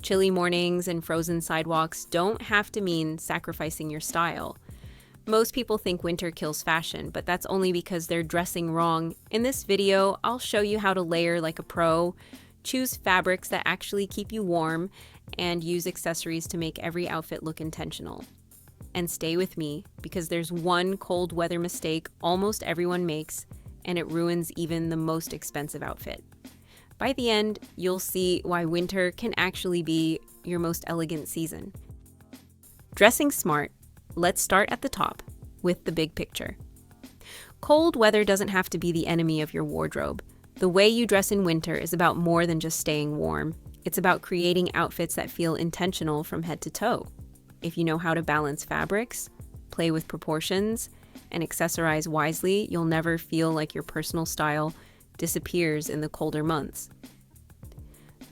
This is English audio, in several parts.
Chilly mornings and frozen sidewalks don't have to mean sacrificing your style. Most people think winter kills fashion, but that's only because they're dressing wrong. In this video, I'll show you how to layer like a pro, choose fabrics that actually keep you warm, and use accessories to make every outfit look intentional. And stay with me, because there's one cold weather mistake almost everyone makes, and it ruins even the most expensive outfit. By the end, you'll see why winter can actually be your most elegant season. Dressing smart. Let's start at the top with the big picture. Cold weather doesn't have to be the enemy of your wardrobe. The way you dress in winter is about more than just staying warm. It's about creating outfits that feel intentional from head to toe. If you know how to balance fabrics, play with proportions, and accessorize wisely, you'll never feel like your personal style disappears in the colder months.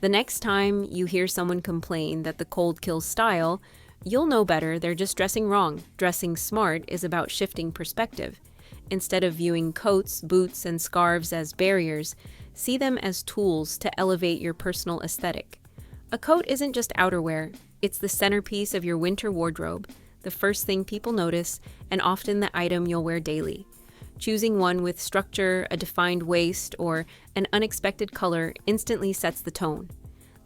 The next time you hear someone complain that the cold kills style, you'll know better. They're just dressing wrong. Dressing smart is about shifting perspective. Instead of viewing coats, boots, and scarves as barriers, see them as tools to elevate your personal aesthetic. A coat isn't just outerwear, it's the centerpiece of your winter wardrobe, the first thing people notice, and often the item you'll wear daily. Choosing one with structure, a defined waist, or an unexpected color instantly sets the tone.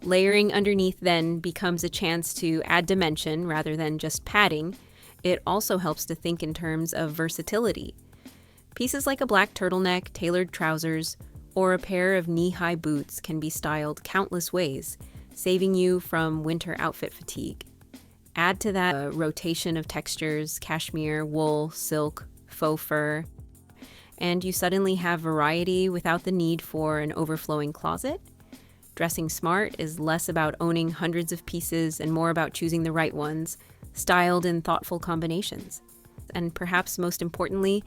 Layering underneath then becomes a chance to add dimension rather than just padding. It also helps to think in terms of versatility. Pieces like a black turtleneck, tailored trousers, or a pair of knee-high boots can be styled countless ways, saving you from winter outfit fatigue. Add to that a rotation of textures, cashmere, wool, silk, faux fur, and you suddenly have variety without the need for an overflowing closet. Dressing smart is less about owning hundreds of pieces and more about choosing the right ones, styled in thoughtful combinations. And perhaps most importantly,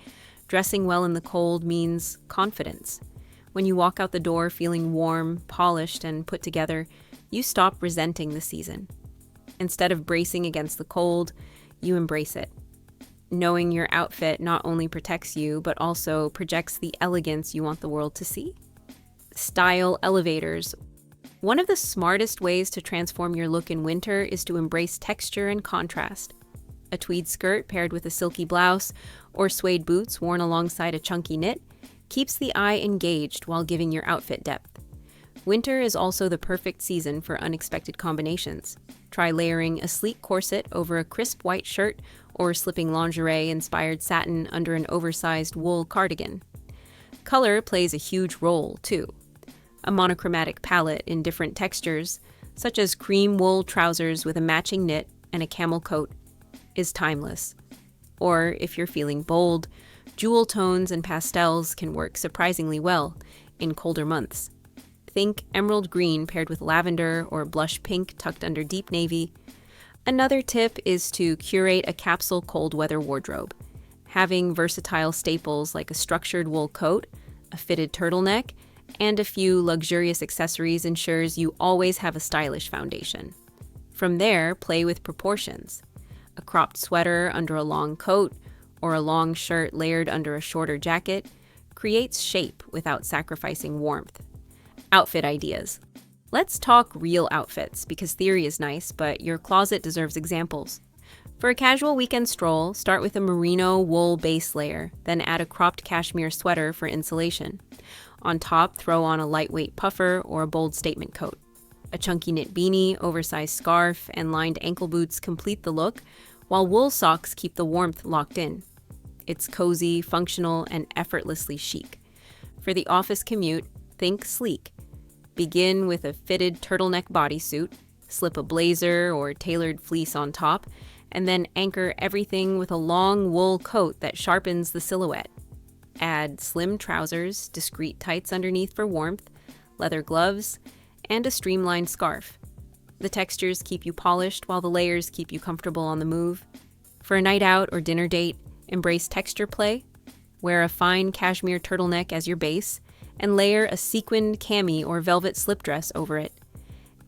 dressing well in the cold means confidence. When you walk out the door feeling warm, polished, and put together, you stop resenting the season. Instead of bracing against the cold, you embrace it. Knowing your outfit not only protects you, but also projects the elegance you want the world to see. Style elevators. One of the smartest ways to transform your look in winter is to embrace texture and contrast. A tweed skirt paired with a silky blouse or suede boots worn alongside a chunky knit keeps the eye engaged while giving your outfit depth. Winter is also the perfect season for unexpected combinations. Try layering a sleek corset over a crisp white shirt or slipping lingerie-inspired satin under an oversized wool cardigan. Color plays a huge role, too. A monochromatic palette in different textures, such as cream wool trousers with a matching knit and a camel coat, is timeless. Or, if you're feeling bold, jewel tones and pastels can work surprisingly well in colder months. Think emerald green paired with lavender or blush pink tucked under deep navy. Another tip is to curate a capsule cold weather wardrobe. Having versatile staples like a structured wool coat, a fitted turtleneck, and a few luxurious accessories ensures you always have a stylish foundation. From there, play with proportions. A cropped sweater under a long coat or a long shirt layered under a shorter jacket creates shape without sacrificing warmth. Outfit ideas. Let's talk real outfits, because theory is nice, but your closet deserves examples. For a casual weekend stroll, start with a merino wool base layer, then add a cropped cashmere sweater for insulation. On top, throw on a lightweight puffer or a bold statement coat. A chunky knit beanie, oversized scarf, and lined ankle boots complete the look, while wool socks keep the warmth locked in. It's cozy, functional, and effortlessly chic. For the office commute, think sleek. Begin with a fitted turtleneck bodysuit, slip a blazer or tailored fleece on top, and then anchor everything with a long wool coat that sharpens the silhouette. Add slim trousers, discreet tights underneath for warmth, leather gloves, and a streamlined scarf. The textures keep you polished while the layers keep you comfortable on the move. For a night out or dinner date, embrace texture play. Wear a fine cashmere turtleneck as your base, and layer a sequined cami or velvet slip dress over it.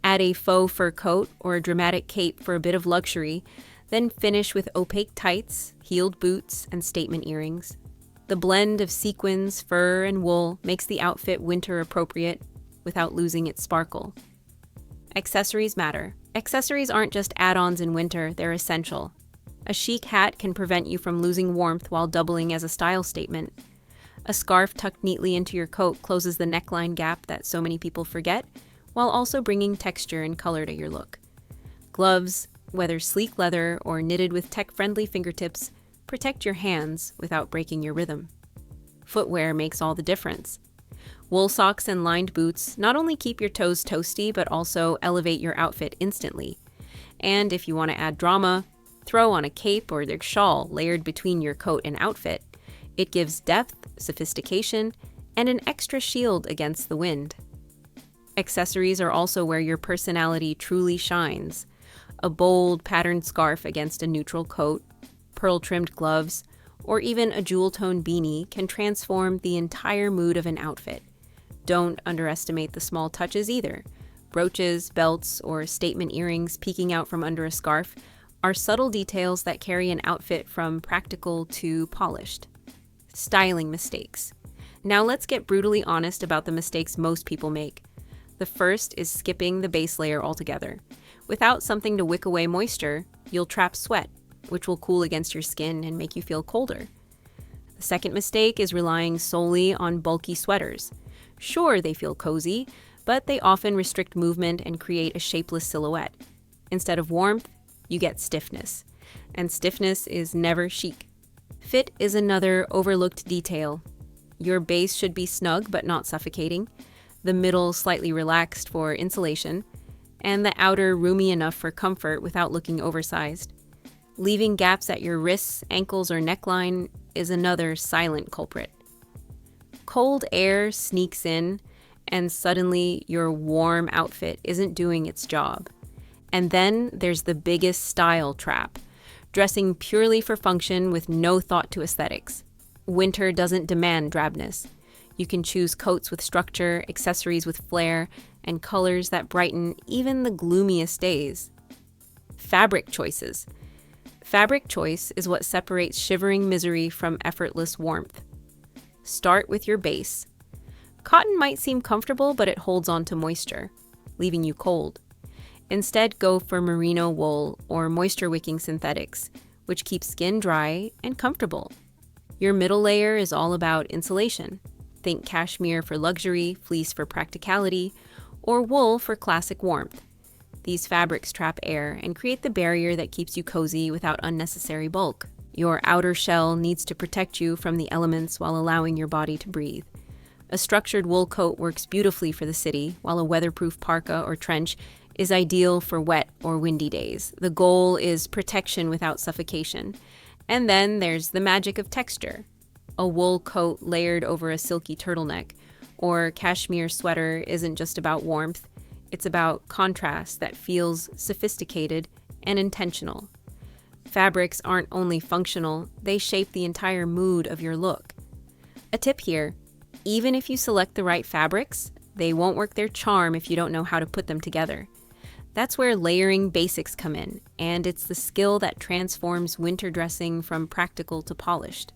Add a faux fur coat or a dramatic cape for a bit of luxury, then finish with opaque tights, heeled boots, and statement earrings. The blend of sequins, fur, and wool makes the outfit winter appropriate without losing its sparkle. Accessories matter. Accessories aren't just add-ons in winter, they're essential. A chic hat can prevent you from losing warmth while doubling as a style statement. A scarf tucked neatly into your coat closes the neckline gap that so many people forget, while also bringing texture and color to your look. Gloves, whether sleek leather or knitted with tech-friendly fingertips, protect your hands without breaking your rhythm. Footwear makes all the difference. Wool socks and lined boots not only keep your toes toasty, but also elevate your outfit instantly. And if you want to add drama, throw on a cape or a shawl layered between your coat and outfit. It gives depth, sophistication, and an extra shield against the wind. Accessories are also where your personality truly shines. A bold, patterned scarf against a neutral coat, pearl-trimmed gloves, or even a jewel-toned beanie can transform the entire mood of an outfit. Don't underestimate the small touches either. Brooches, belts, or statement earrings peeking out from under a scarf are subtle details that carry an outfit from practical to polished. Styling mistakes. Now let's get brutally honest about the mistakes most people make. The first is skipping the base layer altogether. Without something to wick away moisture, you'll trap sweat, which will cool against your skin and make you feel colder. The second mistake is relying solely on bulky sweaters. Sure, they feel cozy, but they often restrict movement and create a shapeless silhouette. Instead of warmth, you get stiffness. And stiffness is never chic. Fit is another overlooked detail. Your base should be snug but not suffocating, the middle slightly relaxed for insulation, and the outer roomy enough for comfort without looking oversized. Leaving gaps at your wrists, ankles, or neckline is another silent culprit. Cold air sneaks in, and suddenly your warm outfit isn't doing its job. And then there's the biggest style trap, dressing purely for function with no thought to aesthetics. Winter doesn't demand drabness. You can choose coats with structure, accessories with flair, and colors that brighten even the gloomiest days. Fabric choices. Fabric choice is what separates shivering misery from effortless warmth. Start with your base. Cotton might seem comfortable, but it holds on to moisture, leaving you cold. Instead, go for merino wool or moisture-wicking synthetics, which keep skin dry and comfortable. Your middle layer is all about insulation. Think cashmere for luxury, fleece for practicality, or wool for classic warmth. These fabrics trap air and create the barrier that keeps you cozy without unnecessary bulk. Your outer shell needs to protect you from the elements while allowing your body to breathe. A structured wool coat works beautifully for the city, while a weatherproof parka or trench is ideal for wet or windy days. The goal is protection without suffocation. And then there's the magic of texture. A wool coat layered over a silky turtleneck or cashmere sweater isn't just about warmth, it's about contrast that feels sophisticated and intentional. Fabrics aren't only functional, they shape the entire mood of your look. A tip here, even if you select the right fabrics, they won't work their charm if you don't know how to put them together. That's where layering basics come in, and it's the skill that transforms winter dressing from practical to polished.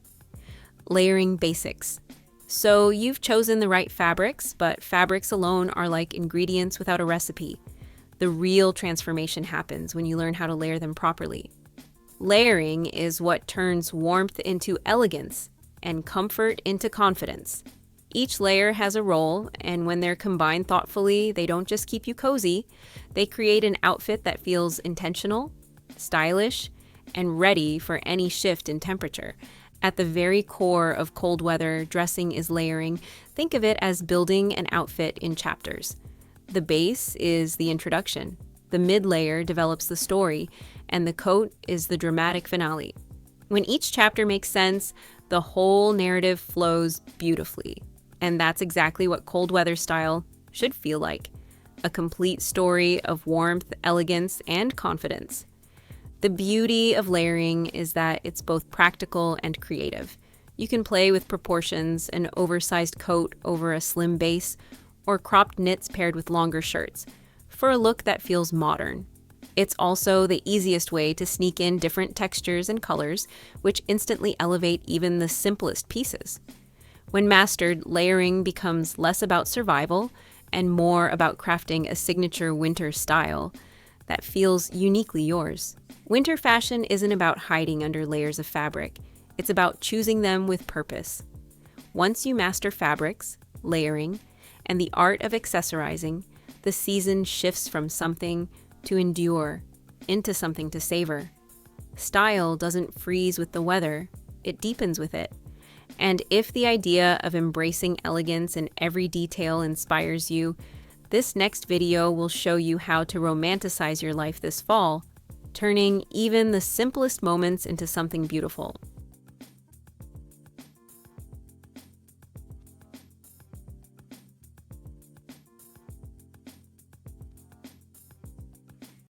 Layering basics. So you've chosen the right fabrics, but fabrics alone are like ingredients without a recipe. The real transformation happens when you learn how to layer them properly. Layering is what turns warmth into elegance and comfort into confidence. Each layer has a role, and when they're combined thoughtfully, they don't just keep you cozy, they create an outfit that feels intentional, stylish, and ready for any shift in temperature. At the very core of cold weather dressing is layering. Think of it as building an outfit in chapters. The base is the introduction, the mid-layer develops the story, and the coat is the dramatic finale. When each chapter makes sense, the whole narrative flows beautifully. And that's exactly what cold weather style should feel like. A complete story of warmth, elegance, and confidence. The beauty of layering is that it's both practical and creative. You can play with proportions, an oversized coat over a slim base, or cropped knits paired with longer shirts, for a look that feels modern. It's also the easiest way to sneak in different textures and colors, which instantly elevate even the simplest pieces. When mastered, layering becomes less about survival and more about crafting a signature winter style. that feels uniquely yours. Winter fashion isn't about hiding under layers of fabric. It's about choosing them with purpose. Once you master fabrics, layering, and the art of accessorizing, the season shifts from something to endure into something to savor. Style doesn't freeze with the weather, it deepens with it. And if the idea of embracing elegance in every detail inspires you, this next video will show you how to romanticize your life this fall, turning even the simplest moments into something beautiful.